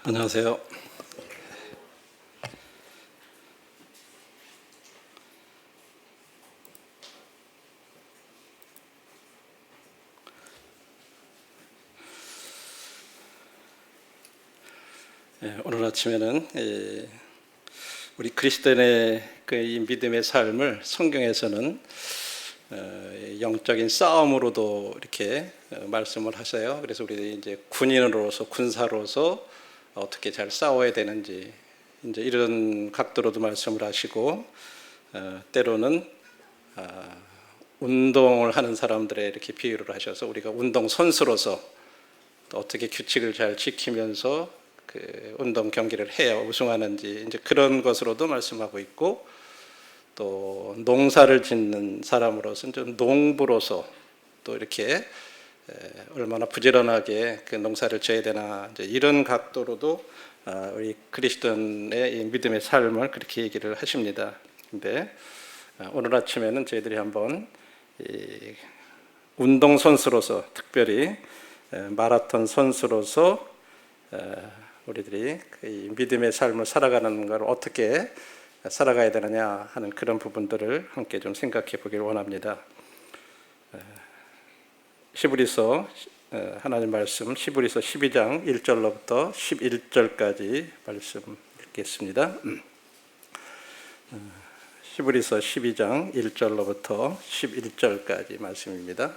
안녕하세요. 오늘 아침에는 우리 그리스도인의 이 믿음의 삶을 성경에서는 영적인 싸움으로도 이렇게 말씀을 하세요. 그래서 우리 이제 군인으로서 군사로서 어떻게 잘 싸워야 되는지 이제 이런 각도로도 말씀을 하시고, 때로는 운동을 하는 사람들의 이렇게 비유를 하셔서 우리가 운동 선수로서 또 어떻게 규칙을 잘 지키면서 그 운동 경기를 해야 우승하는지 이제 그런 것으로도 말씀하고 있고, 또 농사를 짓는 사람으로서 좀 농부로서 또 이렇게 얼마나 부지런하게 그 농사를 져야 되나 이제 이런 각도로도 우리 그리스도인의 이 믿음의 삶을 그렇게 얘기를 하십니다. 근데 오늘 아침에는 저희들이 한번 이 운동 선수로서, 특별히 마라톤 선수로서 우리들이 이 믿음의 삶을 살아가는 걸 어떻게 살아가야 되느냐 하는 그런 부분들을 함께 좀 생각해 보기를 원합니다. 히브리서 하나님 말씀 히브리서 12장 1절로부터 11절까지 말씀 읽겠습니다. 히브리서 12장 1절로부터 11절까지 말씀입니다.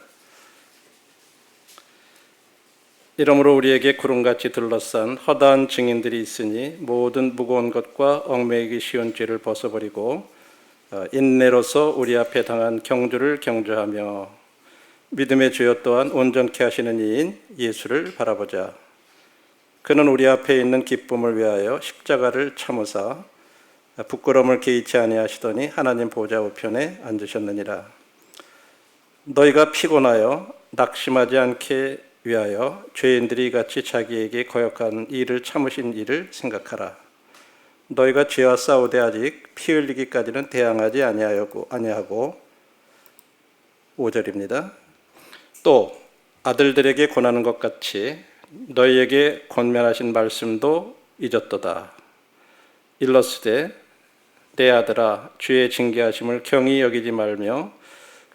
이러므로 우리에게 구름같이 둘러싼 허다한 증인들이 있으니 모든 무거운 것과 얽매이기 쉬운 죄를 벗어버리고 인내로서 우리 앞에 당한 경주를 경주하며 믿음의 주여 또한 온전케 하시는 이인 예수를 바라보자. 그는 우리 앞에 있는 기쁨을 위하여 십자가를 참으사 부끄러움을 개의치 아니하시더니 하나님 보좌 우편에 앉으셨느니라. 너희가 피곤하여 낙심하지 않게 위하여 죄인들이 같이 자기에게 거역한 일을 참으신 일을 생각하라. 너희가 죄와 싸우되 아직 피 흘리기까지는 대항하지 아니하고 5절입니다. 또 아들들에게 권하는 것 같이 너희에게 권면하신 말씀도 잊었도다. 일러스되 내 아들아 주의 징계하심을 경히 여기지 말며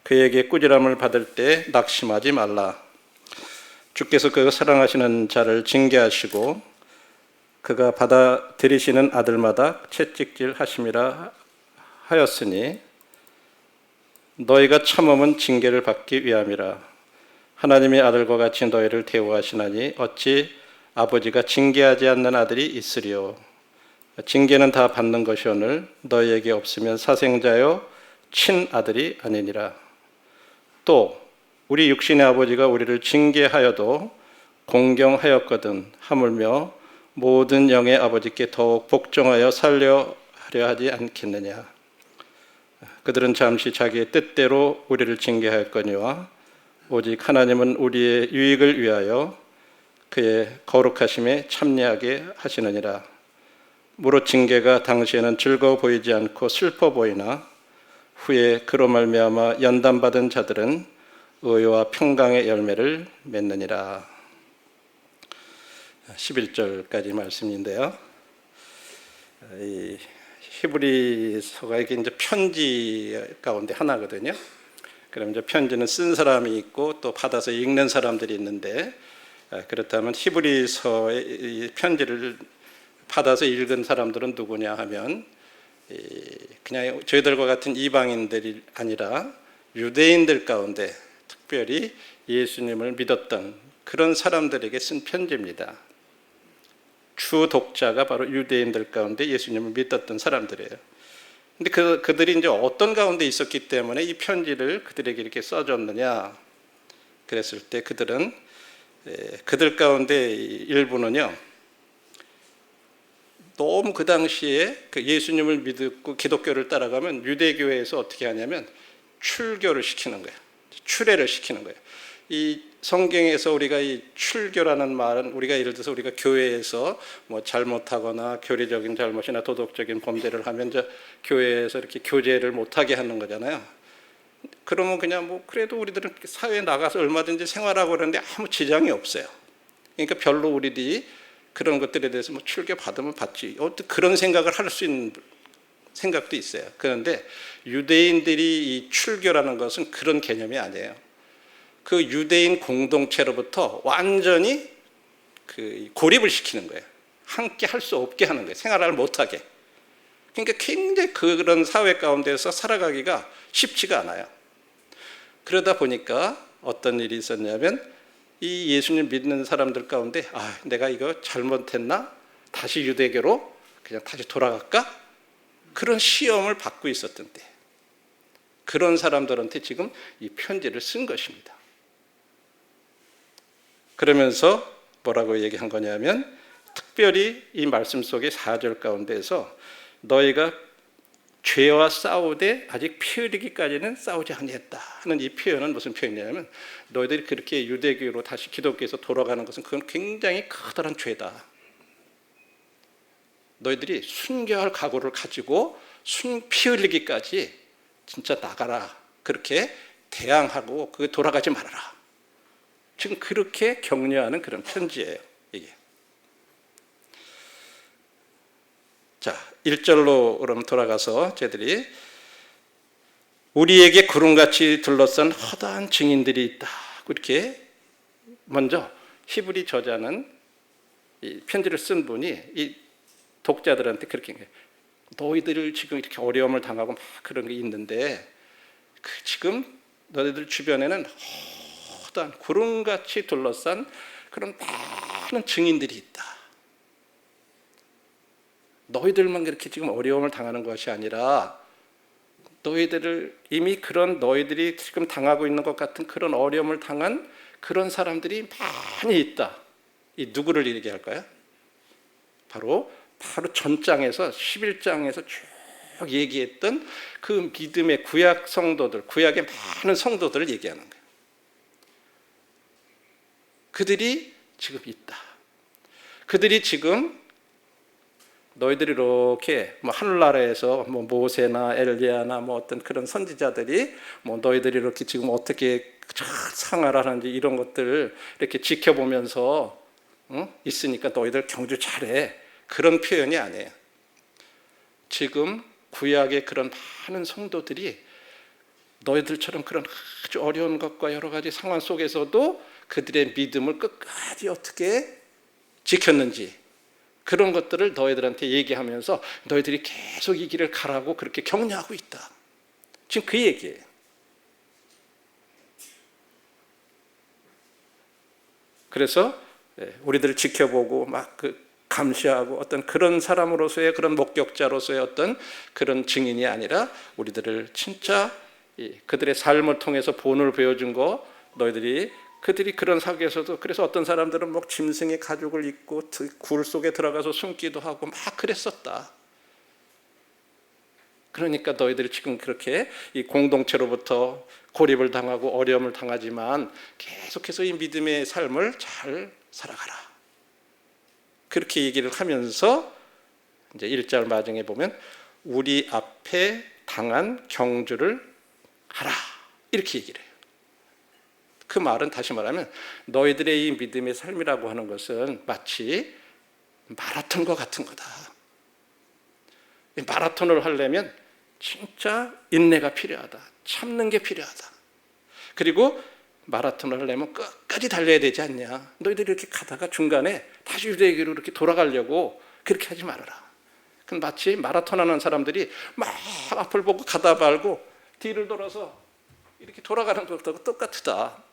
그에게 꾸지람을 받을 때 낙심하지 말라. 주께서 그 사랑하시는 자를 징계하시고 그가 받아들이시는 아들마다 채찍질 하심이라 하였으니 너희가 참음은 징계를 받기 위함이라. 하나님의 아들과 같이 너희를 대우하시나니 어찌 아버지가 징계하지 않는 아들이 있으리요. 징계는 다 받는 것이오늘 너희에게 없으면 사생자요 친아들이 아니니라. 또 우리 육신의 아버지가 우리를 징계하여도 공경하였거든 하물며 모든 영의 아버지께 더욱 복종하여 살려 하려 하지 않겠느냐. 그들은 잠시 자기의 뜻대로 우리를 징계하였거니와 오직 하나님은 우리의 유익을 위하여 그의 거룩하심에 참여하게 하시느니라. 무릇 징계가 당시에는 즐거워 보이지 않고 슬퍼 보이나 후에 그로 말미암아 연단받은 자들은 의와 평강의 열매를 맺느니라. 11절까지 말씀인데요. 이 히브리서가 이게 이제 편지 가운데 하나거든요. 그럼 이제 편지는 쓴 사람이 있고 또 받아서 읽는 사람들이 있는데, 그렇다면 히브리서의 편지를 받아서 읽은 사람들은 누구냐 하면 그냥 저희들과 같은 이방인들이 아니라 유대인들 가운데 특별히 예수님을 믿었던 그런 사람들에게 쓴 편지입니다. 주 독자가 바로 유대인들 가운데 예수님을 믿었던 사람들이에요. 근데 그들이 이제 어떤 가운데 있었기 때문에 이 편지를 그들에게 이렇게 써줬느냐 그랬을 때 그들은 그들 가운데 일부는요 너무 그 당시에 그 예수님을 믿고 기독교를 따라가면 유대교회에서 어떻게 하냐면 출교를 시키는 거예요. 출애를 시키는 거예요. 이 성경에서 우리가 이 출교라는 말은 우리가 예를 들어서 우리가 교회에서 뭐 잘못하거나 교리적인 잘못이나 도덕적인 범죄를 하면 저 교회에서 이렇게 교제를 못하게 하는 거잖아요. 그러면 그냥 뭐 그래도 우리들은 사회에 나가서 얼마든지 생활하고 그러는데 아무 지장이 없어요. 그러니까 별로 우리들이 그런 것들에 대해서 뭐 출교 받으면 받지. 어떤 그런 생각을 할 수 있는 생각도 있어요. 그런데 유대인들이 이 출교라는 것은 그런 개념이 아니에요. 그 유대인 공동체로부터 완전히 그 고립을 시키는 거예요. 함께 할 수 없게 하는 거예요. 생활을 못하게. 그러니까 굉장히 그런 사회 가운데서 살아가기가 쉽지가 않아요. 그러다 보니까 어떤 일이 있었냐면 이 예수님 믿는 사람들 가운데 내가 이거 잘못했나? 다시 유대교로 그냥 다시 돌아갈까? 그런 시험을 받고 있었던 때 그런 사람들한테 지금 이 편지를 쓴 것입니다. 그러면서 뭐라고 얘기한 거냐면 특별히 이 말씀 속의 4절 가운데에서 너희가 죄와 싸우되 아직 피 흘리기까지는 싸우지 아니했다 하는 이 표현은 무슨 표현이냐면 너희들이 그렇게 유대교로 다시 기독교에서 돌아가는 것은 그건 굉장히 커다란 죄다. 너희들이 순교할 각오를 가지고 피 흘리기까지 진짜 나가라. 그렇게 대항하고 돌아가지 말아라. 지금 그렇게 격려하는 그런 편지예요. 이게. 자, 1절로 그럼 돌아가서 저희들이 우리에게 구름같이 둘러싼 허다한 증인들이 있다. 이렇게 먼저 히브리 저자는 이 편지를 쓴 분이 이 독자들한테 그렇게 너희들을 지금 이렇게 어려움을 당하고 막 그런 게 있는데 지금 너희들 주변에는 허다한 구름같이 둘러싼 그런 많은 증인들이 있다. 너희들만 그렇게 지금 어려움을 당하는 것이 아니라 너희들을 이미 그런 너희들이 지금 당하고 있는 것 같은 그런 어려움을 당한 그런 사람들이 많이 있다. 이 누구를 얘기할까요? 바로 전장에서 11장에서 쭉 얘기했던 그 믿음의 구약 성도들, 구약의 많은 성도들을 얘기하는 거예요. 그들이 지금 있다. 그들이 지금 너희들이 이렇게 하늘나라에서 모세나 엘리야나 어떤 그런 선지자들이 너희들이 이렇게 지금 어떻게 생활하는지 이런 것들을 이렇게 지켜보면서 있으니까 너희들 경주 잘해. 그런 표현이 아니에요. 지금 구약의 그런 많은 성도들이 너희들처럼 그런 아주 어려운 것과 여러 가지 상황 속에서도 그들의 믿음을 끝까지 어떻게 지켰는지 그런 것들을 너희들한테 얘기하면서 너희들이 계속 이 길을 가라고 그렇게 격려하고 있다. 지금 그 얘기예요. 그래서 우리들을 지켜보고 막 감시하고 어떤 그런 사람으로서의 그런 목격자로서의 어떤 그런 증인이 아니라 우리들을 진짜 그들의 삶을 통해서 본을 보여준 거 그들이 그런 사기에서도 그래서 어떤 사람들은 짐승의 가죽을 입고 굴 속에 들어가서 숨기도 하고 막 그랬었다. 그러니까 너희들이 지금 그렇게 이 공동체로부터 고립을 당하고 어려움을 당하지만 계속해서 이 믿음의 삶을 잘 살아가라. 그렇게 얘기를 하면서 이제 1절 마중에 보면 우리 앞에 당한 경주를 하라. 이렇게 얘기를 해요. 그 말은 다시 말하면 너희들의 이 믿음의 삶이라고 하는 것은 마치 마라톤과 같은 거다. 마라톤을 하려면 진짜 인내가 필요하다. 참는 게 필요하다. 그리고 마라톤을 하려면 끝까지 달려야 되지 않냐. 너희들이 이렇게 가다가 중간에 다시 유대교로 이렇게 돌아가려고 그렇게 하지 말아라. 그건 마치 마라톤 하는 사람들이 막 앞을 보고 가다 말고 뒤를 돌아서 이렇게 돌아가는 것과 똑같다.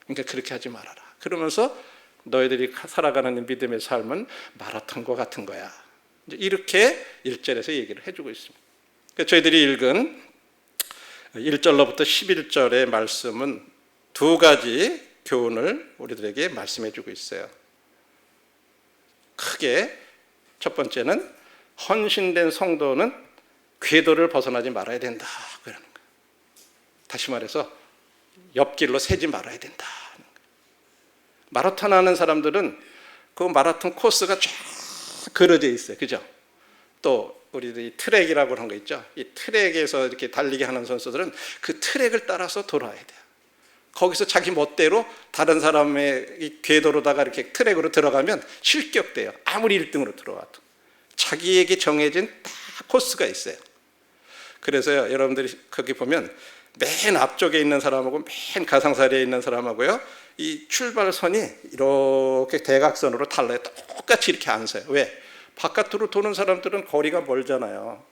그러니까 그렇게 하지 말아라. 그러면서 너희들이 살아가는 믿음의 삶은 마라톤과 같은 거야. 이렇게 1절에서 얘기를 해주고 있습니다. 저희들이 읽은 1절로부터 11절의 말씀은 두 가지 교훈을 우리들에게 말씀해주고 있어요. 크게 첫 번째는 헌신된 성도는 궤도를 벗어나지 말아야 된다. 그러는 거예요. 다시 말해서 옆길로 새지 말아야 된다. 마라톤 하는 사람들은 그 마라톤 코스가 쫙 그려져 있어요. 그죠? 또 우리들이 트랙이라고 하는 거 있죠. 이 트랙에서 이렇게 달리기 하는 선수들은 그 트랙을 따라서 돌아야 돼요. 거기서 자기 멋대로 다른 사람의 이 궤도로다가 이렇게 트랙으로 들어가면 실격돼요. 아무리 1등으로 들어와도. 자기에게 정해진 다 코스가 있어요. 그래서요, 여러분들이 거기 보면 맨 앞쪽에 있는 사람하고 맨 가상자리에 있는 사람하고요, 이 출발선이 이렇게 대각선으로 달라요. 똑같이 이렇게 안 서요. 왜? 바깥으로 도는 사람들은 거리가 멀잖아요.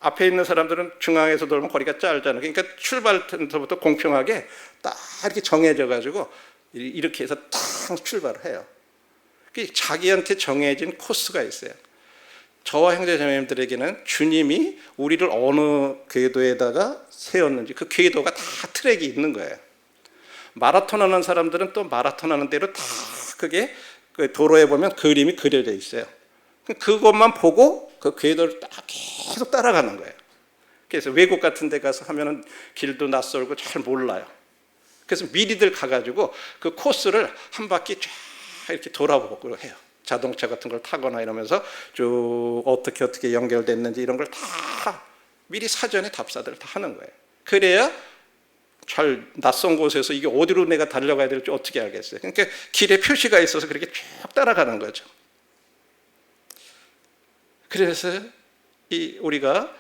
앞에 있는 사람들은 중앙에서 돌면 거리가 짧잖아요. 그러니까 출발부터 공평하게 딱 이렇게 정해져 가지고 이렇게 해서 탁 출발을 해요. 자기한테 정해진 코스가 있어요. 저와 형제자매님들에게는 주님이 우리를 어느 궤도에다가 세웠는지 그 궤도가 다 트랙이 있는 거예요. 마라톤 하는 사람들은 또 마라톤 하는 대로 다 그게 그 도로에 보면 그림이 그려져 있어요. 그것만 보고 그 궤도를 딱 계속 따라가는 거예요. 그래서 외국 같은 데 가서 하면은 길도 낯설고 잘 몰라요. 그래서 미리들 가가지고 그 코스를 한 바퀴 쫙 이렇게 돌아보고 해요. 자동차 같은 걸 타거나 이러면서 쭉 어떻게 연결됐는지 이런 걸 다 미리 사전에 답사들을 다 하는 거예요. 그래야 잘 낯선 곳에서 이게 어디로 내가 달려가야 될지 어떻게 알겠어요. 그러니까 길에 표시가 있어서 그렇게 쭉 따라가는 거죠. 그래서 우리가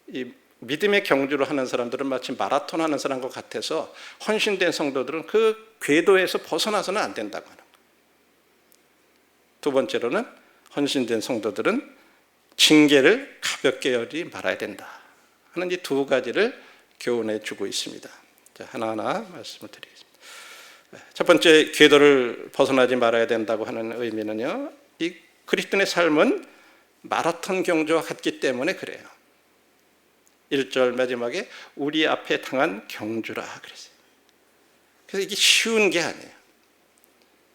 이 믿음의 경주를 하는 사람들은 마치 마라톤 하는 사람과 같아서 헌신된 성도들은 그 궤도에서 벗어나서는 안 된다고 하는 거예요. 두 번째로는 헌신된 성도들은 징계를 가볍게 여기지 말아야 된다 하는 이 두 가지를 교훈해 주고 있습니다. 자, 하나하나 말씀을 드리겠습니다. 첫 번째, 궤도를 벗어나지 말아야 된다고 하는 의미는요, 이 그리스도인의 삶은 마라톤 경주와 같기 때문에 그래요. 1절 마지막에 우리 앞에 당한 경주라 그랬어요. 그래서 이게 쉬운 게 아니에요.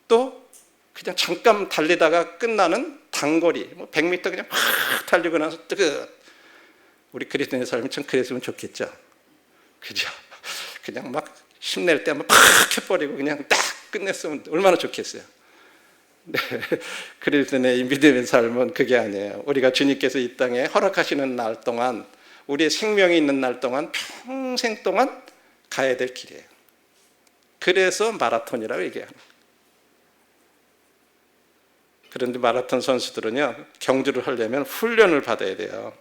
또 그냥 잠깐 달리다가 끝나는 단거리, 100m 그냥 막 달리고 나서 우리 그리스도인의 삶이 참 그랬으면 좋겠죠. 그죠? 그냥 막 힘낼 때 한번 팍 해버리고 그냥 딱 끝냈으면 얼마나 좋겠어요. 네, 그리스도인의 믿음의 삶은 그게 아니에요. 우리가 주님께서 이 땅에 허락하시는 날 동안, 우리의 생명이 있는 날 동안 평생 동안 가야 될 길이에요. 그래서 마라톤이라고 얘기하는 거예요. 그런데 마라톤 선수들은요, 경주를 하려면 훈련을 받아야 돼요.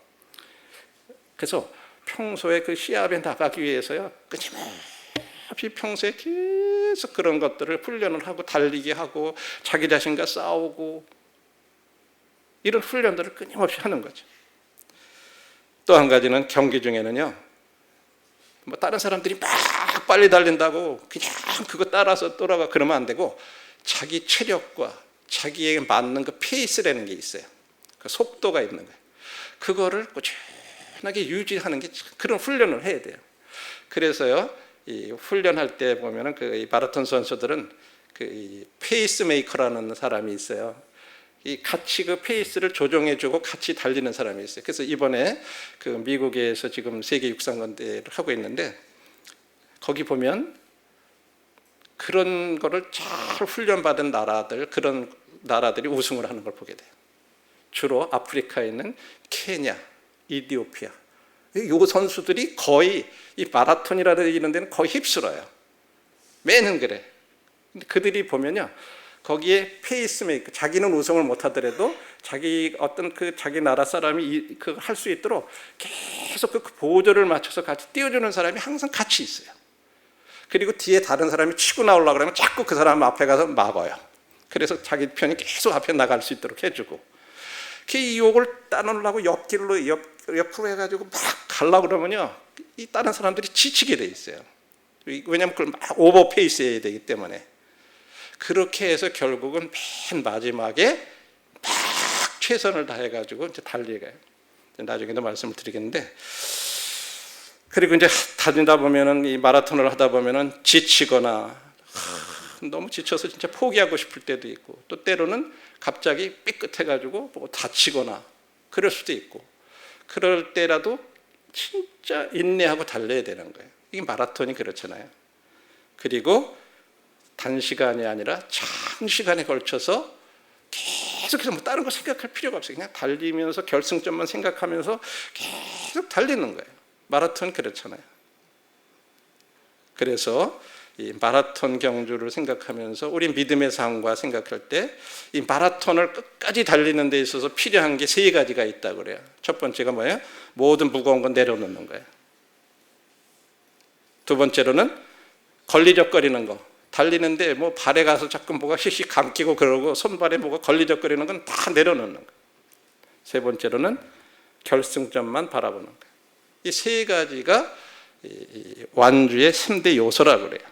그래서 평소에 그 시합에 나가기 위해서요, 끊임없이 평소에 계속 그런 것들을 훈련을 하고 달리기 하고 자기 자신과 싸우고 이런 훈련들을 끊임없이 하는 거죠. 또 한 가지는 경기 중에는요, 다른 사람들이 막 빨리 달린다고 그냥 그거 따라서 돌아가 그러면 안 되고 자기 체력과 자기에게 맞는 그 페이스라는 게 있어요. 그 속도가 있는 거예요. 그거를 꾸준하게 유지하는 게 그런 훈련을 해야 돼요. 그래서요, 이 훈련할 때 보면은 그 마라톤 선수들은 그 페이스메이커라는 사람이 있어요. 이 같이 그 페이스를 조정해주고 같이 달리는 사람이 있어요. 그래서 이번에 그 미국에서 지금 세계 육상권대회를 하고 있는데 거기 보면 그런 거를 잘 훈련받은 나라들, 그런 나라들이 우승을 하는 걸 보게 돼요. 주로 아프리카에 있는 케냐, 이디오피아. 이 선수들이 거의 이 마라톤이라든지 이런 데는 거의 휩쓸어요. 매는 그래. 근데 그들이 보면요, 거기에 페이스메이커, 자기는 우승을 못 하더라도 자기 어떤 그 자기 나라 사람이 그 할 수 있도록 계속 그 보조를 맞춰서 같이 띄워주는 사람이 항상 같이 있어요. 그리고 뒤에 다른 사람이 치고 나오려고 그러면 자꾸 그 사람 앞에 가서 막아요. 그래서 자기 편이 계속 앞에 나갈 수 있도록 해주고, 그 유혹을 따놓으려고 옆길로 옆으로 해가지고 막 가려고 그러면요, 이 다른 사람들이 지치게 돼 있어요. 왜냐하면 그걸 막 오버페이스 해야 되기 때문에. 그렇게 해서 결국은 맨 마지막에 막 최선을 다해가지고 이제 달리가요. 나중에도 말씀을 드리겠는데, 그리고 이제 달리다 보면은 이 마라톤을 하다 보면은 지치거나 너무 지쳐서 진짜 포기하고 싶을 때도 있고, 또 때로는 갑자기 삐끗해가지고 뭐 다치거나 그럴 수도 있고, 그럴 때라도 진짜 인내하고 달려야 되는 거예요. 이게 마라톤이 그렇잖아요. 그리고 단시간이 아니라 장시간에 걸쳐서 계속해서 뭐 다른 거 생각할 필요가 없어요. 그냥 달리면서 결승점만 생각하면서 계속 달리는 거예요. 마라톤 그렇잖아요. 그래서 이 마라톤 경주를 생각하면서 우리 믿음의 삶과 생각할 때 이 마라톤을 끝까지 달리는 데 있어서 필요한 게 세 가지가 있다고 그래요. 첫 번째가 뭐예요? 모든 무거운 건 내려놓는 거예요. 두 번째로는 걸리적거리는 거. 달리는데 뭐 발에 가서 자꾸 뭐가 씩씩 감기고 그러고 손발에 뭐가 걸리적거리는 건 다 내려놓는 거예요. 세 번째로는 결승점만 바라보는 거예요. 이 세 가지가 완주의 3대 요소라고 그래요.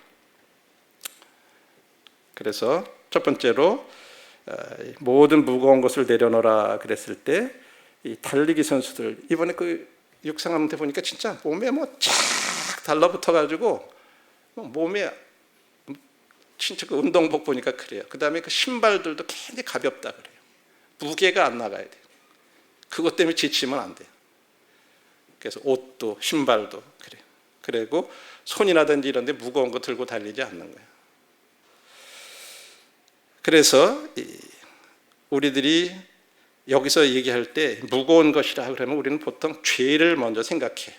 그래서 첫 번째로 모든 무거운 것을 내려놓으라 그랬을 때 이 달리기 선수들 이번에 그 육상하는데 보니까 진짜 몸에 뭐 쫙 달라붙어 가지고 몸에 진짜 그 운동복 보니까 그래요. 그 다음에 그 신발들도 굉장히 가볍다 그래요. 무게가 안 나가야 돼요. 그것 때문에 지치면 안 돼요. 그래서 옷도 신발도 그래요. 그리고 손이라든지 이런 데 무거운 거 들고 달리지 않는 거예요. 그래서 우리들이 여기서 얘기할 때 무거운 것이라 그러면 우리는 보통 죄를 먼저 생각해요.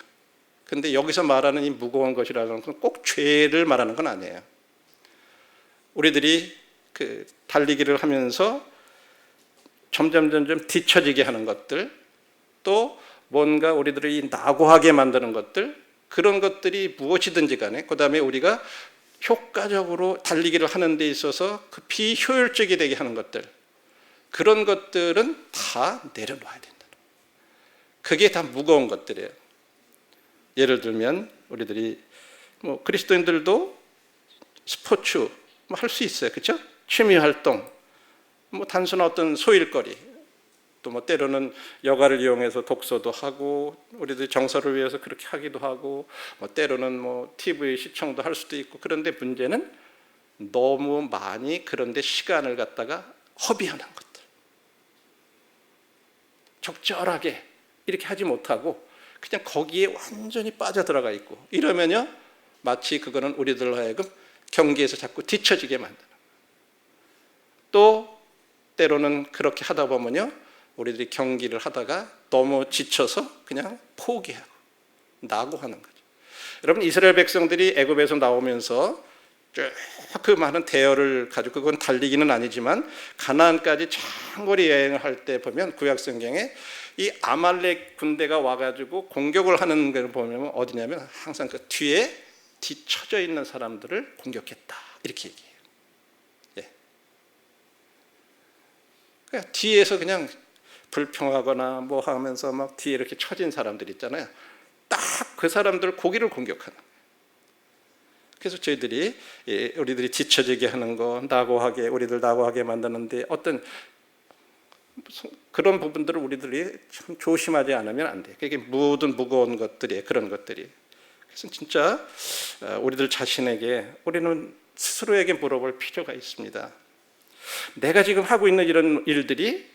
근데 여기서 말하는 이 무거운 것이라는 건 꼭 죄를 말하는 건 아니에요. 우리들이 그 달리기를 하면서 점점 뒤처지게 하는 것들, 또 뭔가 우리들을 이 낙오하게 만드는 것들, 그런 것들이 무엇이든지 간에 그 다음에 우리가 효과적으로 달리기를 하는 데 있어서 그 비효율적이 되게 하는 것들, 그런 것들은 다 내려놔야 된다. 그게 다 무거운 것들이에요. 예를 들면 우리들이 뭐 그리스도인들도 스포츠 뭐 할 수 있어요. 그렇죠? 취미 활동, 뭐 단순한 어떤 소일거리, 또 뭐 때로는 여가를 이용해서 독서도 하고 우리들 정서를 위해서 그렇게 하기도 하고 뭐 때로는 뭐 TV 시청도 할 수도 있고. 그런데 문제는 너무 많이 그런데 시간을 갖다가 허비하는 것들, 적절하게 이렇게 하지 못하고 그냥 거기에 완전히 빠져들어가 있고 이러면요 마치 그거는 우리들로 하여금 경기에서 자꾸 뒤처지게 만드는. 또 때로는 그렇게 하다 보면요 우리들이 경기를 하다가 너무 지쳐서 그냥 포기하고 낙오하는 거죠. 여러분 이스라엘 백성들이 애굽에서 나오면서 쭉 그 많은 대열을 가지고, 그건 달리기는 아니지만 가나안까지 장거리 여행을 할 때 보면 구약 성경에 이 아말렉 군대가 와가지고 공격을 하는 걸 보면 어디냐면 항상 그 뒤에 뒤쳐져 있는 사람들을 공격했다 이렇게 얘기해요. 예. 그러니까 뒤에서 그냥 불평하거나 뭐 하면서 막 뒤에 이렇게 처진 사람들 있잖아요. 딱 그 사람들 고기를 공격하는. 그래서 저희들이 우리들이 뒤처지게 하는 거, 낙오하게 우리들 낙오하게 만드는데 어떤 그런 부분들을 우리들이 참 조심하지 않으면 안 돼요. 그게 모든 무거운 것들이 그런 것들이. 그래서 진짜 우리들 자신에게 우리는 스스로에게 물어볼 필요가 있습니다. 내가 지금 하고 있는 이런 일들이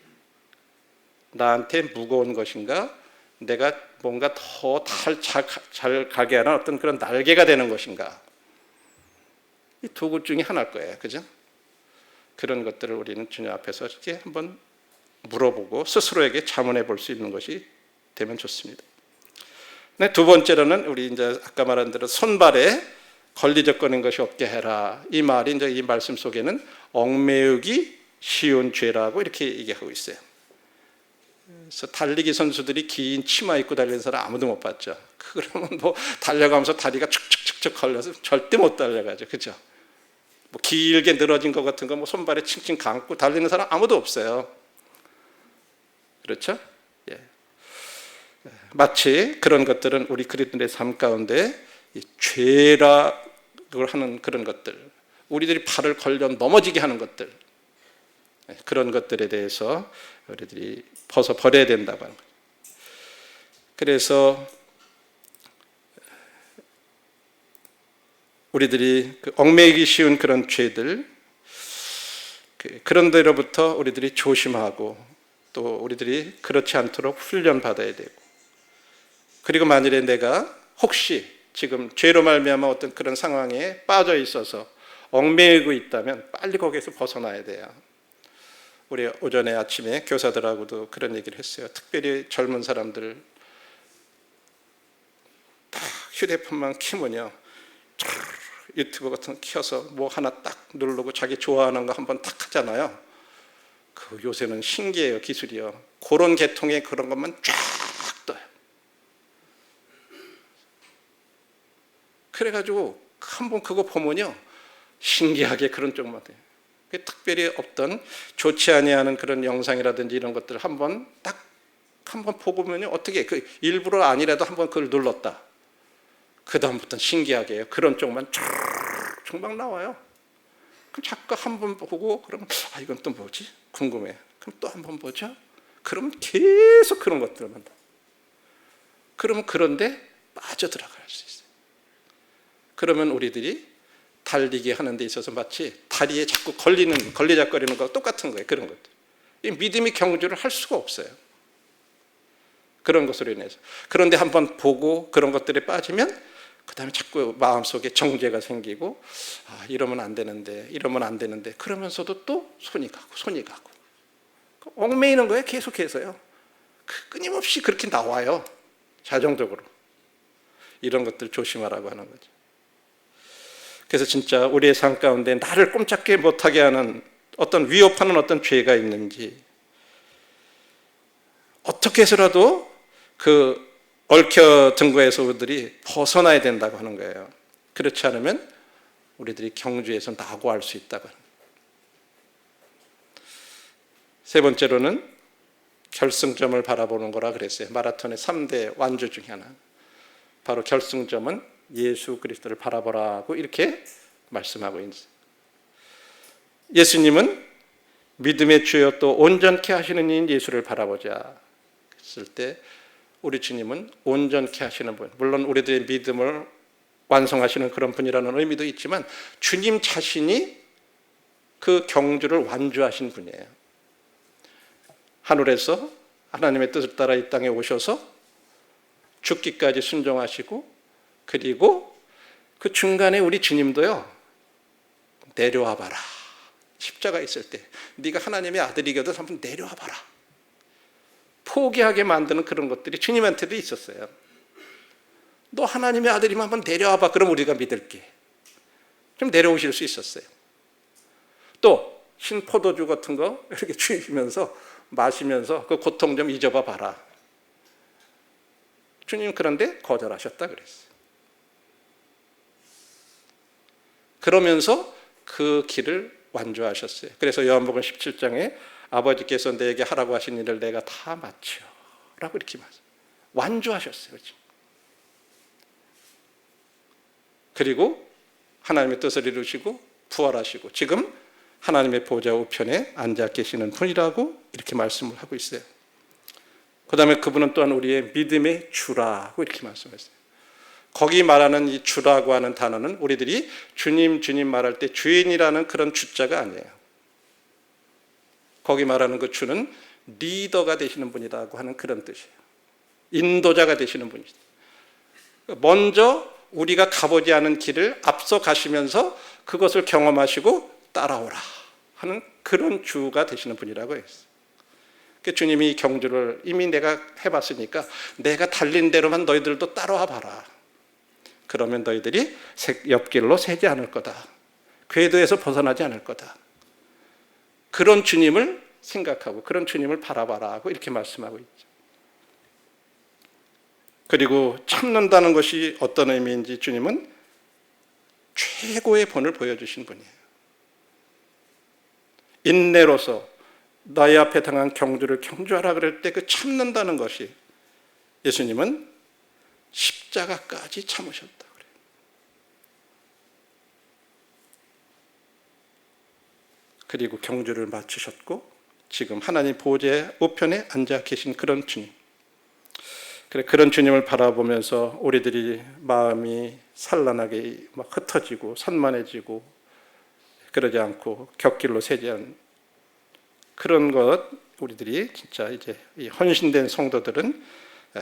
나한테 무거운 것인가? 내가 뭔가 더 잘 가게 하는 어떤 그런 날개가 되는 것인가? 이 두 것 중에 하나일 거예요. 그죠? 그런 것들을 우리는 주님 앞에서 이렇게 한번 물어보고 스스로에게 자문해 볼 수 있는 것이 되면 좋습니다. 네, 두 번째로는 우리 이제 아까 말한 대로 손발에 걸리적거리는 것이 없게 해라. 이 말이 이제 이 말씀 속에는 얽매이기 쉬운 죄라고 이렇게 얘기하고 있어요. 그래서 달리기 선수들이 긴 치마 입고 달리는 사람 아무도 못 봤죠. 그러면 뭐 달려가면서 다리가 축축축축 걸려서 절대 못 달려가죠. 그죠? 뭐 길게 늘어진 것 같은 거 뭐 손발에 칭칭 감고 달리는 사람 아무도 없어요. 그렇죠? 예. 마치 그런 것들은 우리 그리스도인의 삶 가운데 죄라고 하는 그런 것들, 우리들이 발을 걸려 넘어지게 하는 것들, 그런 것들에 대해서 우리들이 벗어버려야 된다고 하는 거죠. 그래서 우리들이 얽매이기 쉬운 그런 죄들, 그런 데로부터 우리들이 조심하고 또 우리들이 그렇지 않도록 훈련받아야 되고, 그리고 만일에 내가 혹시 지금 죄로 말미암아 어떤 그런 상황에 빠져 있어서 얽매이고 있다면 빨리 거기에서 벗어나야 돼요. 우리 오전에 아침에 교사들하고도 그런 얘기를 했어요. 특별히 젊은 사람들 딱 휴대폰만 키면요 유튜브 같은 거 켜서 뭐 하나 딱 누르고 자기 좋아하는 거 한번 딱 하잖아요. 그 요새는 신기해요, 기술이요. 그런 계통의 그런 것만 쫙 떠요. 그래가지고 한번 그거 보면요, 신기하게 그런 쪽만 돼요. 특별히 없던 좋지 아니하는 그런 영상이라든지 이런 것들을 한번 보고 보면요, 어떻게 그 일부러 아니라도 한번 그걸 눌렀다. 그 다음부터는 신기하게 해요. 그런 쪽만 쭉 막 나와요. 그럼 자꾸 한번 보고 그러면 이건 또 뭐지? 궁금해. 그럼 또 한번 보죠. 그러면 계속 그런 것들만 다. 그러면 그런데 빠져들어갈 수 있어요. 그러면 우리들이 달리기 하는 데 있어서 마치 다리에 자꾸 걸리적거리는 거랑 똑같은 거예요. 그런 것들. 이 믿음이 경주를 할 수가 없어요. 그런 것으로 인해서. 그런데 한번 보고 그런 것들에 빠지면 그 다음에 자꾸 마음속에 정죄가 생기고 이러면 안 되는데 그러면서도 또 손이 가고 얽매이는 거예요. 계속해서요. 끊임없이 그렇게 나와요. 자정적으로. 이런 것들 조심하라고 하는 거죠. 그래서 진짜 우리의 삶 가운데 나를 꼼짝게 못하게 하는 어떤 위협하는 어떤 죄가 있는지 어떻게 해서라도 그 얽혀든 거에서 우리들이 벗어나야 된다고 하는 거예요. 그렇지 않으면 우리들이 경주에서 낙오할 수 있다고 하는 거예요. 세 번째로는 결승점을 바라보는 거라 그랬어요. 마라톤의 3대 완주 중에 하나. 바로 결승점은 예수 그리스도를 바라보라고 이렇게 말씀하고 있어요. 예수님은 믿음의 주여 또 온전케 하시는 이인 예수를 바라보자 했을 때 우리 주님은 온전케 하시는 분, 물론 우리들의 믿음을 완성하시는 그런 분이라는 의미도 있지만 주님 자신이 그 경주를 완주하신 분이에요. 하늘에서 하나님의 뜻을 따라 이 땅에 오셔서 죽기까지 순종하시고 그리고 그 중간에 우리 주님도요, 내려와 봐라. 십자가 있을 때 네가 하나님의 아들이거든 한번 내려와 봐라. 포기하게 만드는 그런 것들이 주님한테도 있었어요. 너 하나님의 아들이면 한번 내려와 봐. 그럼 우리가 믿을게. 좀 내려오실 수 있었어요. 또 신포도주 같은 거 이렇게 주시면서 마시면서 그 고통 좀 잊어봐 봐라. 주님 그런데 거절하셨다 그랬어요. 그러면서 그 길을 완주하셨어요. 그래서 요한복음 17장에 아버지께서 내게 하라고 하신 일을 내가 다 마치오라고 이렇게 말씀하셨어요. 완주하셨어요. 그리고 하나님의 뜻을 이루시고 부활하시고 지금 하나님의 보좌 우편에 앉아 계시는 분이라고 이렇게 말씀을 하고 있어요. 그 다음에 그분은 또한 우리의 믿음의 주라고 이렇게 말씀했어요. 거기 말하는 이 주라고 하는 단어는 우리들이 주님 말할 때 주인이라는 그런 주자가 아니에요. 거기 말하는 그 주는 리더가 되시는 분이라고 하는 그런 뜻이에요. 인도자가 되시는 분이죠. 먼저 우리가 가보지 않은 길을 앞서 가시면서 그것을 경험하시고 따라오라 하는 그런 주가 되시는 분이라고 했어요. 주님이 이 경주를 이미 내가 해봤으니까 내가 달린 대로만 너희들도 따라와 봐라. 그러면 너희들이 옆길로 새지 않을 거다. 궤도에서 벗어나지 않을 거다. 그런 주님을 생각하고 그런 주님을 바라봐라 하고 이렇게 말씀하고 있죠. 그리고 참는다는 것이 어떤 의미인지 주님은 최고의 본을 보여주신 분이에요. 인내로서 나의 앞에 당한 경주를 경주하라 그럴 때 그 참는다는 것이 예수님은 십자가까지 참으셨다 그래요. 그리고 경주를 마치셨고 지금 하나님 보좌의 우편에 앉아 계신 그런 주님. 그런 주님을 바라보면서 우리들이 마음이 산란하게 막 흩어지고 산만해지고 그러지 않고 곁길로 새지 않는 그런 것 우리들이 진짜 이제 이 헌신된 성도들은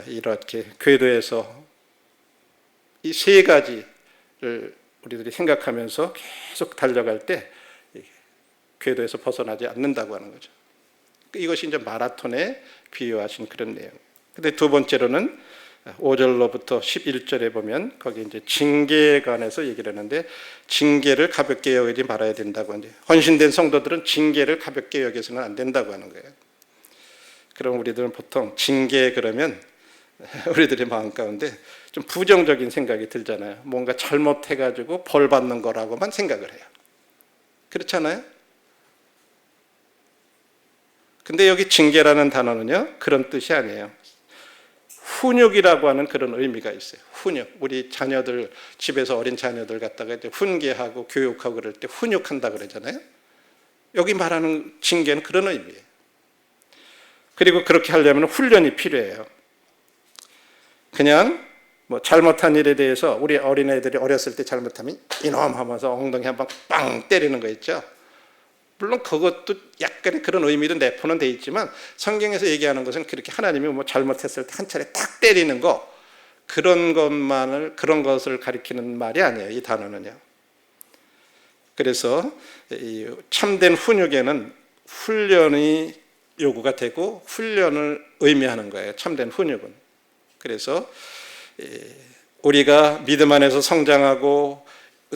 이렇게 궤도에서 이 세 가지를 우리들이 생각하면서 계속 달려갈 때 궤도에서 벗어나지 않는다고 하는 거죠. 이것이 이제 마라톤에 비유하신 그런 내용. 근데 두 번째로는 5절로부터 11절에 보면 거기 이제 징계에 관해서 얘기를 하는데 징계를 가볍게 여기지 말아야 된다고. 이제 헌신된 성도들은 징계를 가볍게 여겨서는 안 된다고 하는 거예요. 그럼 우리들은 보통 징계 그러면 우리들의 마음 가운데 좀 부정적인 생각이 들잖아요. 뭔가 잘못해가지고 벌 받는 거라고만 생각을 해요. 그렇잖아요? 근데 여기 징계라는 단어는요, 그런 뜻이 아니에요. 훈육이라고 하는 그런 의미가 있어요. 훈육. 우리 자녀들, 집에서 어린 자녀들 갖다가 이제 훈계하고 교육하고 그럴 때 훈육한다 그러잖아요. 여기 말하는 징계는 그런 의미예요. 그리고 그렇게 하려면 훈련이 필요해요. 그냥 뭐 잘못한 일에 대해서 우리 어린애들이 어렸을 때 잘못하면 이놈 하면서 엉덩이 한번 빵 때리는 거 있죠. 물론 그것도 약간의 그런 의미도 내포는 돼 있지만 성경에서 얘기하는 것은 그렇게 하나님이 뭐 잘못했을 때 한 차례 딱 때리는 거, 그런 것을 가리키는 말이 아니에요. 이 단어는요. 그래서 이 참된 훈육에는 훈련이 요구가 되고 훈련을 의미하는 거예요. 참된 훈육은. 그래서 우리가 믿음 안에서 성장하고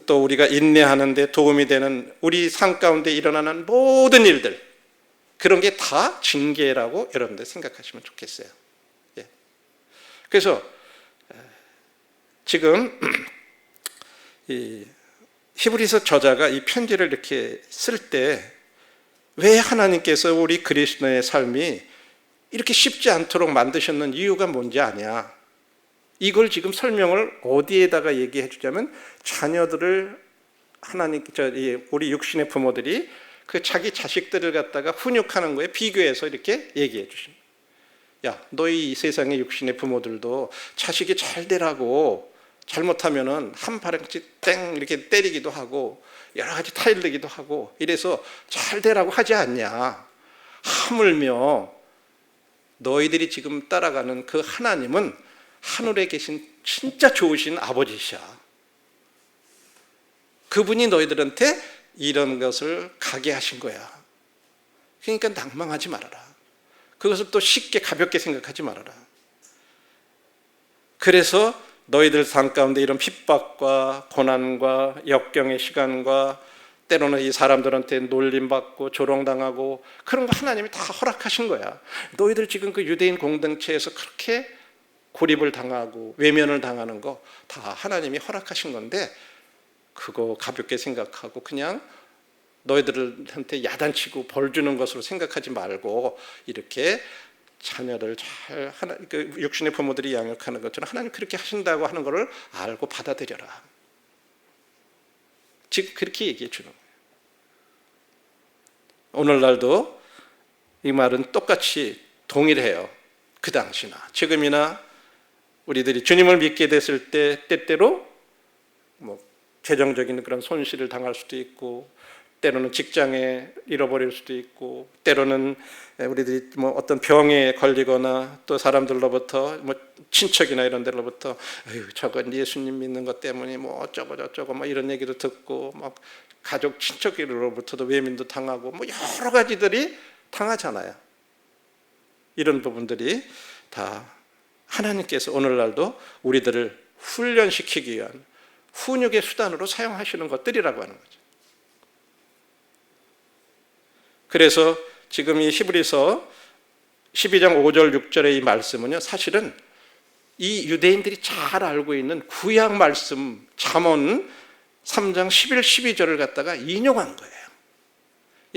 또 우리가 인내하는 데 도움이 되는 우리 삶 가운데 일어나는 모든 일들, 그런 게 다 징계라고 여러분들 생각하시면 좋겠어요. 예. 그래서 지금 이 히브리서 저자가 이 편지를 이렇게 쓸 때 왜 하나님께서 우리 그리스도의 삶이 이렇게 쉽지 않도록 만드셨는 이유가 뭔지 아냐? 이걸 지금 설명을 어디에다가 얘기해 주자면, 자녀들을 우리 육신의 부모들이 그 자기 자식들을 갖다가 훈육하는 거에 비교해서 이렇게 얘기해 주십니다. 야, 너희 이 세상의 육신의 부모들도 자식이 잘 되라고 잘못하면은 한 바람씩 땡 이렇게 때리기도 하고 여러 가지 타일르기도 하고 이래서 잘 되라고 하지 않냐? 하물며 너희들이 지금 따라가는 그 하나님은 하늘에 계신 진짜 좋으신 아버지시야. 그분이 너희들한테 이런 것을 가게 하신 거야. 그러니까 낭망하지 말아라. 그것을 또 쉽게 가볍게 생각하지 말아라. 그래서 너희들 삶 가운데 이런 핍박과 고난과 역경의 시간과 때로는 이 사람들한테 놀림받고 조롱당하고 그런 거 하나님이 다 허락하신 거야. 너희들 지금 그 유대인 공동체에서 그렇게 고립을 당하고 외면을 당하는 거 다 하나님이 허락하신 건데, 그거 가볍게 생각하고 그냥 너희들한테 야단치고 벌 주는 것으로 생각하지 말고 이렇게 자녀를 잘 육신의 부모들이 양육하는 것처럼 하나님 그렇게 하신다고 하는 것을 알고 받아들여라. 지금 그렇게 얘기해 주는 거예요. 오늘날도 이 말은 똑같이 동일해요. 그 당시나 지금이나 우리들이 주님을 믿게 됐을 때 때때로 뭐 재정적인 그런 손실을 당할 수도 있고, 때로는 직장에 잃어버릴 수도 있고, 때로는 우리들이 뭐 어떤 병에 걸리거나 또 사람들로부터 뭐 친척이나 이런 데로부터 저건 예수님 믿는 것 때문에 뭐 어쩌고 저쩌고 뭐 이런 얘기도 듣고, 막 가족 친척으로부터도 외면도 당하고 뭐 여러 가지들이 당하잖아요. 이런 부분들이 다 하나님께서 오늘날도 우리들을 훈련시키기 위한 훈육의 수단으로 사용하시는 것들이라고 하는 거죠. 그래서 지금 이 히브리서 12장 5절 6절의 이 말씀은요, 사실은 이 유대인들이 잘 알고 있는 구약 말씀 잠언 3장 11, 12절을 갖다가 인용한 거예요.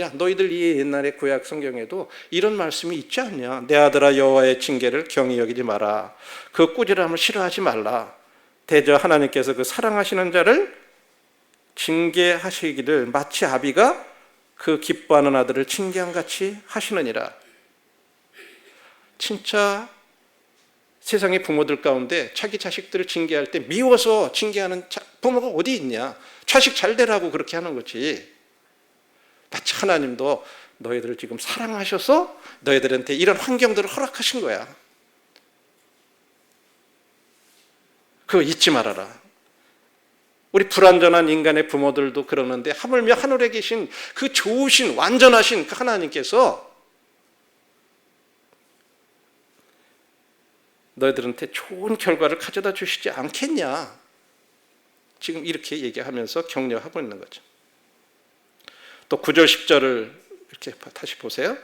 야, 너희들 이 옛날의 구약 성경에도 이런 말씀이 있지 않냐? 내 아들아 여호와의 징계를 경히 여기지 마라. 그 꾸지람을 싫어하지 말라. 대저 하나님께서 그 사랑하시는 자를 징계하시기를 마치 아비가 그 기뻐하는 아들을 징계함같이 하시느니라. 진짜 세상의 부모들 가운데 자기 자식들을 징계할 때 미워서 징계하는 부모가 어디 있냐? 자식 잘 되라고 그렇게 하는 거지. 마치 하나님도 너희들을 지금 사랑하셔서 너희들한테 이런 환경들을 허락하신 거야. 그거 잊지 말아라. 우리 불완전한 인간의 부모들도 그러는데 하물며 하늘에 계신 그 좋으신 완전하신 그 하나님께서 너희들한테 좋은 결과를 가져다 주시지 않겠냐. 지금 이렇게 얘기하면서 격려하고 있는 거죠. 또 9절 10절을 이렇게 다시 보세요.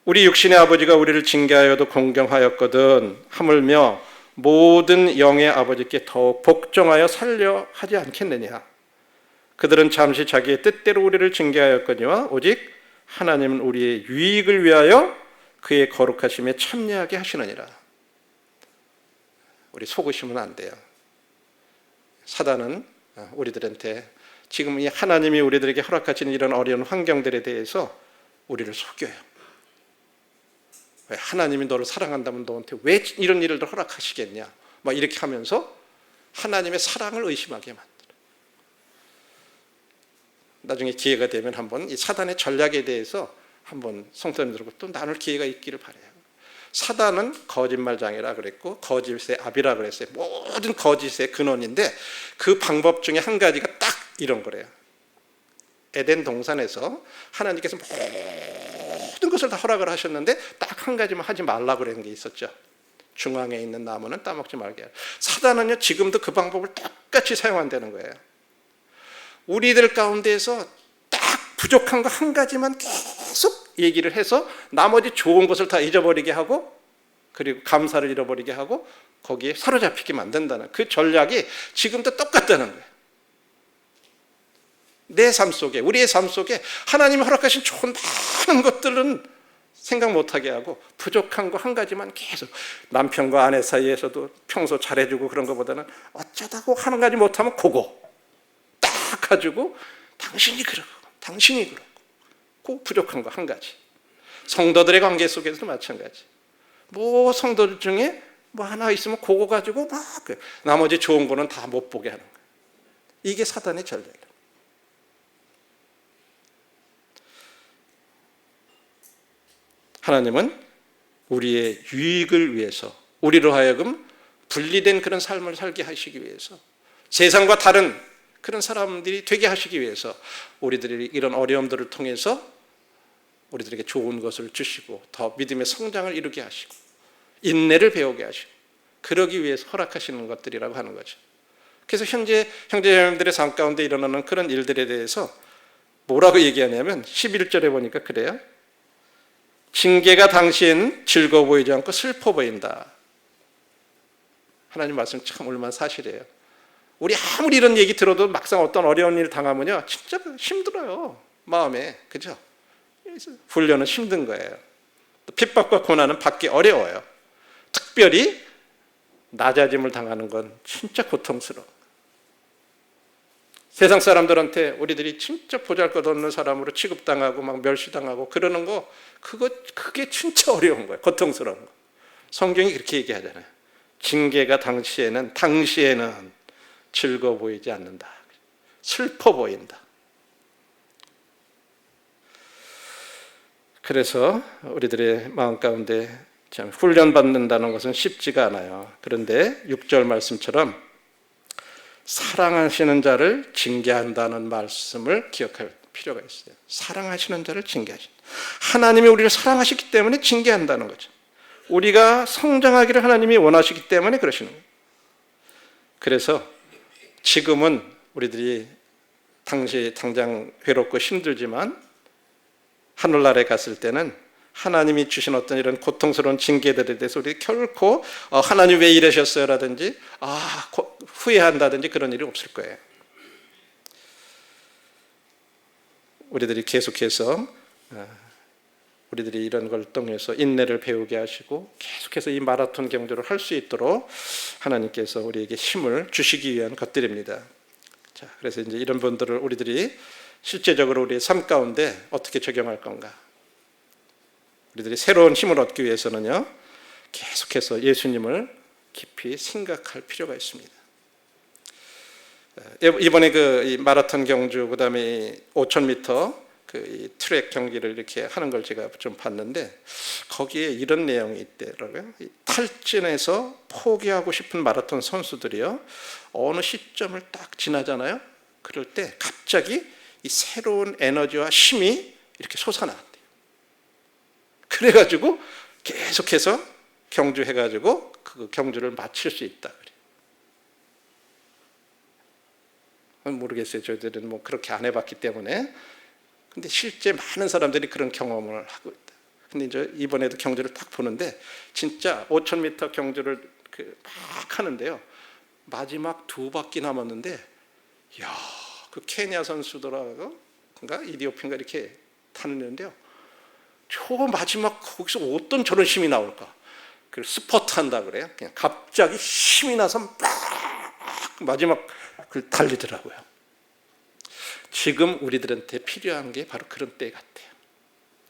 우리 육신의 아버지가 우리를 징계하여도 공경하였거든 하물며 모든 영의 아버지께 더욱 복종하여 살려 하지 않겠느냐. 그들은 잠시 자기의 뜻대로 우리를 징계하였거니와 오직 하나님은 우리의 유익을 위하여 그의 거룩하심에 참여하게 하시느니라. 우리 속으시면 안 돼요. 사단은 우리들한테 지금 이 하나님이 우리들에게 허락하시는 이런 어려운 환경들에 대해서 우리를 속여요. 왜 하나님이 너를 사랑한다면 너한테 왜 이런 일을 허락하시겠냐? 막 이렇게 하면서 하나님의 사랑을 의심하게 만들어요. 나중에 기회가 되면 한번 이 사단의 전략에 대해서 한번 성도님들과 또 나눌 기회가 있기를 바라요. 사단은 거짓말장애라 그랬고 거짓의 압이라 그랬어요. 모든 거짓의 근원인데 그 방법 중에 한 가지가 딱 이런 거래요. 에덴 동산에서 하나님께서 모든 것을 다 허락을 하셨는데 딱 한 가지만 하지 말라 그런 게 있었죠. 중앙에 있는 나무는 따먹지 말게 하라. 사단은요 지금도 그 방법을 똑같이 사용한다는 거예요. 우리들 가운데에서 딱 부족한 거 한 가지만 계속 얘기를 해서 나머지 좋은 것을 다 잊어버리게 하고 그리고 감사를 잃어버리게 하고 거기에 사로잡히게 만든다는 그 전략이 지금도 똑같다는 거예요. 내 삶 속에 우리의 삶 속에 하나님이 허락하신 좋은 많은 것들은 생각 못하게 하고 부족한 거 한 가지만 계속 남편과 아내 사이에서도 평소 잘해주고 그런 것보다는 어쩌다고 한 가지 못하면 그거 딱 가지고 당신이 그러고 당신이 그러고 꼭 부족한 거 한 가지. 성도들의 관계 속에서도 마찬가지. 뭐 성도들 중에 뭐 하나 있으면 그거 가지고 막 나머지 좋은 거는 다 못 보게 하는 거예요. 이게 사단의 전략이에요. 하나님은 우리의 유익을 위해서 우리로 하여금 분리된 그런 삶을 살게 하시기 위해서 세상과 다른 그런 사람들이 되게 하시기 위해서 우리들이 이런 어려움들을 통해서 우리들에게 좋은 것을 주시고 더 믿음의 성장을 이루게 하시고 인내를 배우게 하시고 그러기 위해서 허락하시는 것들이라고 하는 거죠. 그래서 현재 형제자매들의 삶 가운데 일어나는 그런 일들에 대해서 뭐라고 얘기하냐면 11절에 보니까 그래요. 징계가 당시에는 즐거워 보이지 않고 슬퍼 보인다. 하나님 말씀 참 얼마나 사실이에요. 우리 아무리 이런 얘기 들어도 막상 어떤 어려운 일 당하면요 진짜 힘들어요. 마음에. 그죠? 훈련은 힘든 거예요. 핍박과 고난은 받기 어려워요. 특별히 낮아짐을 당하는 건 진짜 고통스러워. 세상 사람들한테 우리들이 진짜 보잘것없는 사람으로 취급당하고 막 멸시당하고 그러는 거 그게 진짜 어려운 거예요. 고통스러운 거. 성경이 그렇게 얘기하잖아요. 징계가 당시에는 즐거워 보이지 않는다. 슬퍼 보인다. 그래서 우리들의 마음 가운데 참 훈련받는다는 것은 쉽지가 않아요. 그런데 6절 말씀처럼 사랑하시는 자를 징계한다는 말씀을 기억할 필요가 있어요. 사랑하시는 자를 징계하신다. 하나님이 우리를 사랑하시기 때문에 징계한다는 거죠. 우리가 성장하기를 하나님이 원하시기 때문에 그러시는 거예요. 그래서 지금은 우리들이 당장 괴롭고 힘들지만 하늘나라에 갔을 때는 하나님이 주신 어떤 이런 고통스러운 징계들에 대해서 우리 결코 하나님 왜 이러셨어요? 라든지 후회한다든지 그런 일이 없을 거예요. 우리들이 계속해서 우리들이 이런 걸 통해서 인내를 배우게 하시고 계속해서 이 마라톤 경주를 할 수 있도록 하나님께서 우리에게 힘을 주시기 위한 것들입니다. 자, 그래서 이제 이런 분들을 우리들이 실제적으로 우리의 삶 가운데 어떻게 적용할 건가? 우리들이 새로운 힘을 얻기 위해서는요, 계속해서 예수님을 깊이 생각할 필요가 있습니다. 이번에 이 마라톤 경주, 그 다음에 5,000m 이 트랙 경기를 이렇게 하는 걸 제가 좀 봤는데 거기에 이런 내용이 있더라고요. 탈진해서 포기하고 싶은 마라톤 선수들이요, 어느 시점을 딱 지나잖아요. 그럴 때 갑자기 이 새로운 에너지와 힘이 이렇게 솟아난대요. 그래가지고 계속해서 경주해가지고 그 경주를 마칠 수 있다. 모르겠어요. 저희들은 뭐 그렇게 안 해봤기 때문에. 근데 실제 많은 사람들이 그런 경험을 하고 있다. 근데 이제 이번에도 경주를 딱 보는데 진짜 5,000m 경주를 막 하는데요. 마지막 2바퀴 남았는데, 야, 그 케냐 선수들하고 그러니까 이디오피아인가 이렇게 타는데요. 저 마지막 거기서 어떤 저런 힘이 나올까? 그 스퍼트 한다 그래요. 그냥 갑자기 힘이 나서 막 마지막 그 달리더라고요. 지금 우리들한테 필요한 게 바로 그런 때 같아요.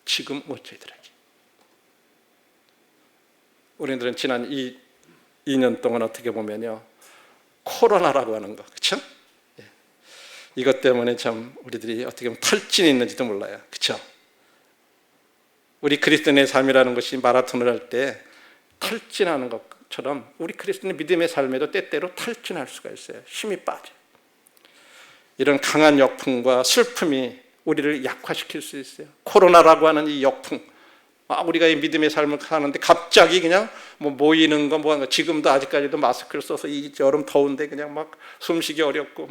지금 저희들에게. 우리들은 지난 2년 동안 어떻게 보면요, 코로나라고 하는 거, 그렇죠? 이것 때문에 참 우리들이 어떻게 보면 탈진이 있는지도 몰라요, 그렇죠? 우리 그리스도인의 삶이라는 것이 마라톤을 할 때 탈진하는 것처럼 우리 그리스도인의 믿음의 삶에도 때때로 탈진할 수가 있어요. 힘이 빠져요. 이런 강한 역풍과 슬픔이 우리를 약화시킬 수 있어요. 코로나라고 하는 이 역풍, 우리가 이 믿음의 삶을 사는데 갑자기 그냥 뭐 모이는 거, 뭐 지금도 아직까지도 마스크를 써서 이 여름 더운데 그냥 막 숨쉬기 어렵고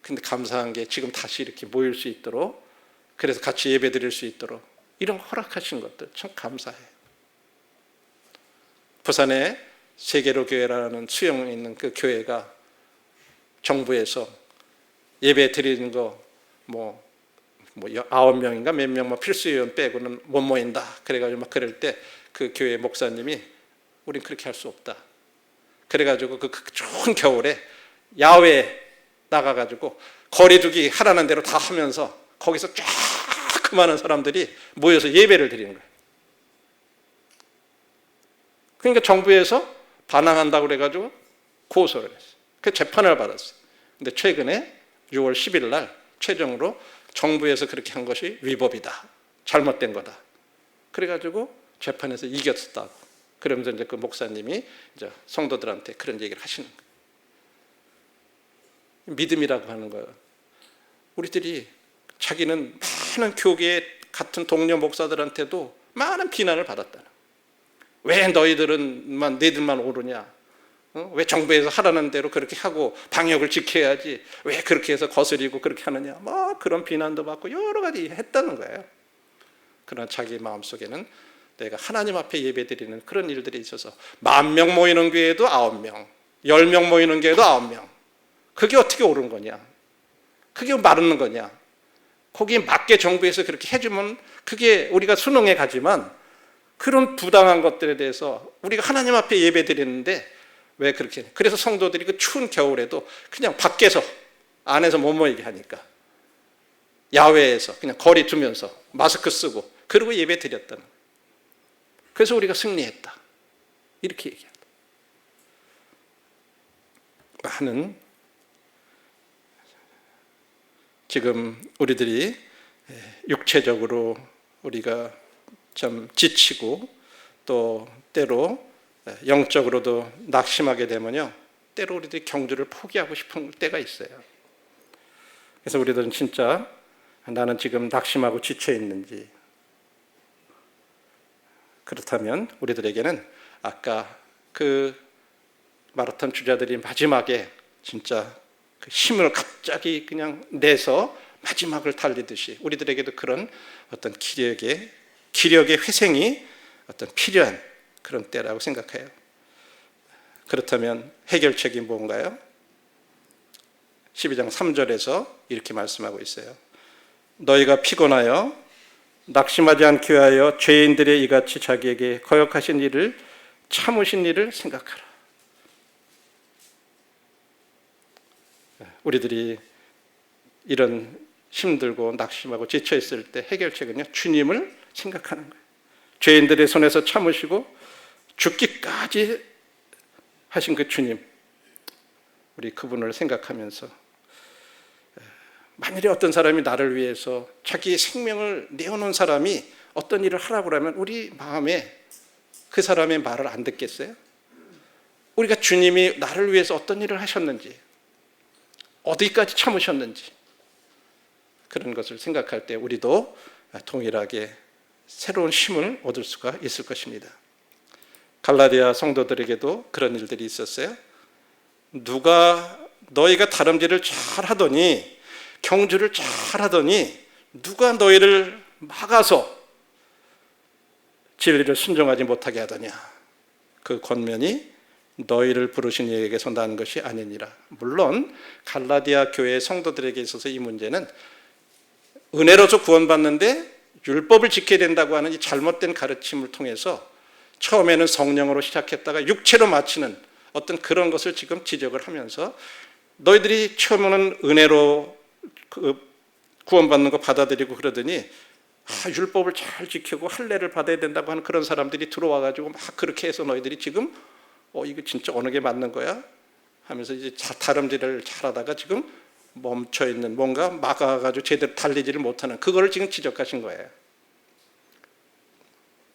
근데 감사한 게 지금 다시 이렇게 모일 수 있도록, 그래서 같이 예배 드릴 수 있도록 이런 허락하신 것들 참 감사해요. 부산에 세계로 교회라는 수용에 있는 그 교회가 정부에서 예배 드리는 거 9명인가 몇 명 필수위원 빼고는 못 모인다. 그래가지고 막 그럴 때 그 교회 목사님이 우린 그렇게 할 수 없다. 그래가지고 그 추운 겨울에 야외에 나가가지고 거리두기 하라는 대로 다 하면서 거기서 쫙 그 많은 사람들이 모여서 예배를 드리는 거예요. 그러니까 정부에서 반항한다고 그래가지고 고소를 했어요. 그 재판을 받았어요. 근데 최근에 6월 10일 날 최종으로 정부에서 그렇게 한 것이 위법이다, 잘못된 거다. 그래가지고 재판에서 이겼다고. 그러면서 이제 그 목사님이 이제 성도들한테 그런 얘기를 하시는 거예요. 믿음이라고 하는 거예요. 우리들이 자기는 많은 교계 같은 동료 목사들한테도 많은 비난을 받았다는 거예요. 왜 너희들만 오르냐? 왜 정부에서 하라는 대로 그렇게 하고 방역을 지켜야지 왜 그렇게 해서 거스리고 그렇게 하느냐, 그런 비난도 받고 여러 가지 했다는 거예요. 그러나 자기 마음속에는 내가 하나님 앞에 예배드리는 그런 일들이 있어서 10,000명 모이는 교회도 9명, 10명 모이는 교회도 9명, 그게 어떻게 옳은 거냐? 그게 맞는 거냐? 거기에 맞게 정부에서 그렇게 해주면 그게 우리가 순응해 가지만, 그런 부당한 것들에 대해서 우리가 하나님 앞에 예배드리는데 왜 그렇게, 그래서 성도들이 그 추운 겨울에도 그냥 밖에서, 안에서 못 모이게 하니까 야외에서 그냥 거리 두면서 마스크 쓰고 그러고 예배 드렸다는 거예요. 그래서 우리가 승리했다, 이렇게 얘기한다. 많은 지금 우리들이 육체적으로 우리가 좀 지치고 또 때로 영적으로도 낙심하게 되면요, 때로 우리들이 경주를 포기하고 싶은 때가 있어요. 그래서 우리들은 진짜 나는 지금 낙심하고 지쳐 있는지, 그렇다면 우리들에게는 아까 그 마라톤 주자들이 마지막에 진짜 그 힘을 갑자기 그냥 내서 마지막을 달리듯이 우리들에게도 그런 어떤 기력의 회생이 어떤 필요한 그런 때라고 생각해요. 그렇다면 해결책이 뭔가요? 12장 3절에서 이렇게 말씀하고 있어요. 너희가 피곤하여 낙심하지 않기 위하여 죄인들의 이같이 자기에게 거역하신 일을 참으신 일을 생각하라. 우리들이 이런 힘들고 낙심하고 지쳐 있을 때 해결책은요, 주님을 생각하는 거예요. 죄인들의 손에서 참으시고 죽기까지 하신 그 주님, 우리 그분을 생각하면서 만일에 어떤 사람이 나를 위해서 자기의 생명을 내어놓은 사람이 어떤 일을 하라고 하면 우리 마음에 그 사람의 말을 안 듣겠어요? 우리가 주님이 나를 위해서 어떤 일을 하셨는지, 어디까지 참으셨는지, 그런 것을 생각할 때 우리도 동일하게 새로운 힘을 얻을 수가 있을 것입니다. 갈라디아 성도들에게도 그런 일들이 있었어요. 누가 너희가 다름질을 잘하더니 경주를 잘하더니 누가 너희를 막아서 진리를 순종하지 못하게 하더냐. 그 권면이 너희를 부르신 이에게서 난 것이 아니니라. 물론 갈라디아 교회 성도들에게 있어서 이 문제는 은혜로서 구원받는데 율법을 지켜야 된다고 하는 이 잘못된 가르침을 통해서 처음에는 성령으로 시작했다가 육체로 마치는 어떤 그런 것을 지금 지적을 하면서 너희들이 처음에는 은혜로 구원받는 거 받아들이고 그러더니 율법을 잘 지키고 할례를 받아야 된다고 하는 그런 사람들이 들어와가지고 막 그렇게 해서 너희들이 지금 이거 진짜 어느 게 맞는 거야? 하면서 이제 다름질을 잘하다가 지금 멈춰 있는 뭔가 막아가지고 제대로 달리지를 못하는 그거를 지금 지적하신 거예요.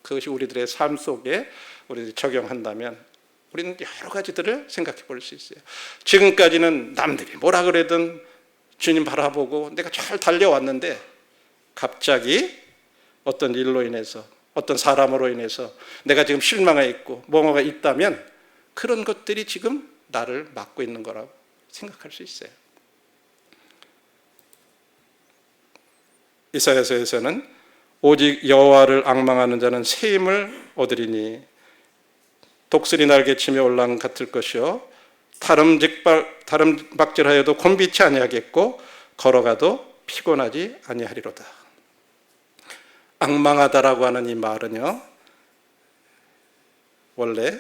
그것이 우리들의 삶 속에 우리들이 적용한다면 우리는 여러 가지들을 생각해 볼 수 있어요. 지금까지는 남들이 뭐라 그래든 주님 바라보고 내가 잘 달려왔는데 갑자기 어떤 일로 인해서 어떤 사람으로 인해서 내가 지금 실망해 있고 뭐가 있다면 그런 것들이 지금 나를 막고 있는 거라고 생각할 수 있어요. 이사야서에서는 오직 여호와를 앙망하는 자는 새 힘을 얻으리니 독수리 날개치며 올라간 같을 것이요 다름박질하여도 곤비치 아니하겠고 걸어가도 피곤하지 아니하리로다. 앙망하다라고 하는 이 말은요, 원래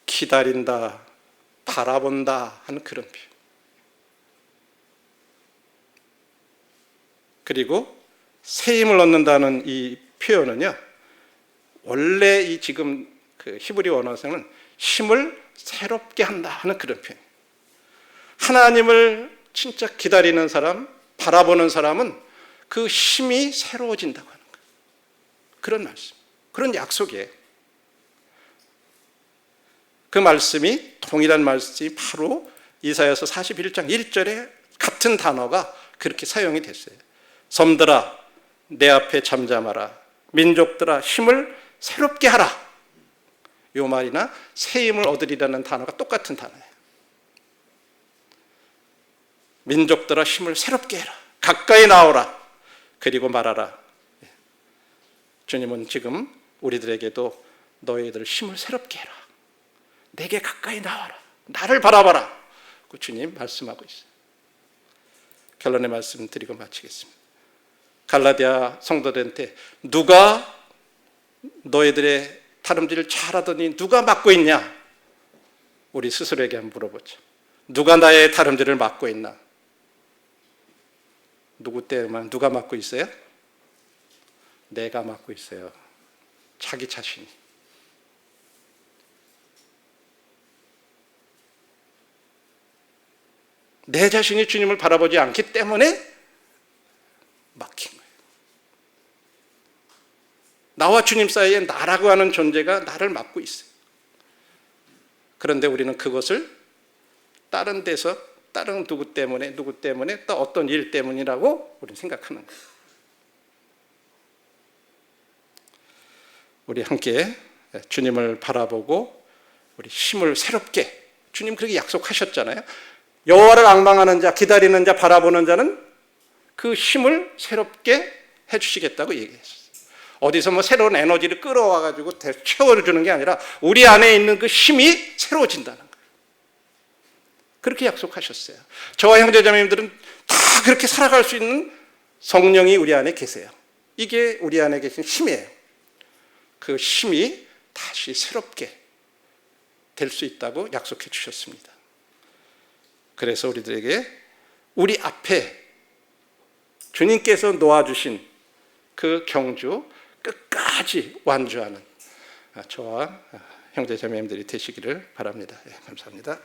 기다린다, 바라본다 하는 그런 표현. 그리고 새 힘을 얻는다는 이 표현은요, 원래 이 지금 그 히브리 원어에서는 힘을 새롭게 한다 하는 그런 표현. 하나님을 진짜 기다리는 사람, 바라보는 사람은 그 힘이 새로워진다고 하는 거예요. 그런 말씀, 그런 약속이에요. 그 말씀이 동일한 말씀이 바로 이사야서 41장 1절에 같은 단어가 그렇게 사용이 됐어요. 섬들아 내 앞에 잠잠하라. 민족들아 힘을 새롭게 하라. 이 말이나 새 힘을 얻으리라는 단어가 똑같은 단어예요. 민족들아 힘을 새롭게 해라. 가까이 나오라. 그리고 말하라. 주님은 지금 우리들에게도 너희들 힘을 새롭게 해라. 내게 가까이 나와라. 나를 바라봐라. 그 주님 말씀하고 있어요. 결론의 말씀 드리고 마치겠습니다. 갈라디아 성도들한테 누가 너희들의 다름질을 잘하더니 누가 막고 있냐? 우리 스스로에게 한번 물어보죠. 누가 나의 다름질을 막고 있나? 누구 때문에 누가 막고 있어요? 내가 막고 있어요. 자기 자신이. 내 자신이 주님을 바라보지 않기 때문에 막힌 거예요. 나와 주님 사이에 나라고 하는 존재가 나를 막고 있어요. 그런데 우리는 그것을 다른 데서 다른 누구 때문에 또 어떤 일 때문이라고 우리는 생각하는 거예요. 우리 함께 주님을 바라보고 우리 힘을 새롭게, 주님 그렇게 약속하셨잖아요. 여호와를 앙망하는 자, 기다리는 자, 바라보는 자는 그 힘을 새롭게 해주시겠다고 얘기했어요. 어디서 뭐 새로운 에너지를 끌어와가지고 채워주는 게 아니라 우리 안에 있는 그 힘이 새로워진다는 거예요. 그렇게 약속하셨어요. 저와 형제자매님들은 다 그렇게 살아갈 수 있는 성령이 우리 안에 계세요. 이게 우리 안에 계신 힘이에요. 그 힘이 다시 새롭게 될 수 있다고 약속해 주셨습니다. 그래서 우리들에게 우리 앞에 주님께서 놓아주신 그 경주 끝까지 완주하는 저와 형제자매님들이 되시기를 바랍니다. 감사합니다.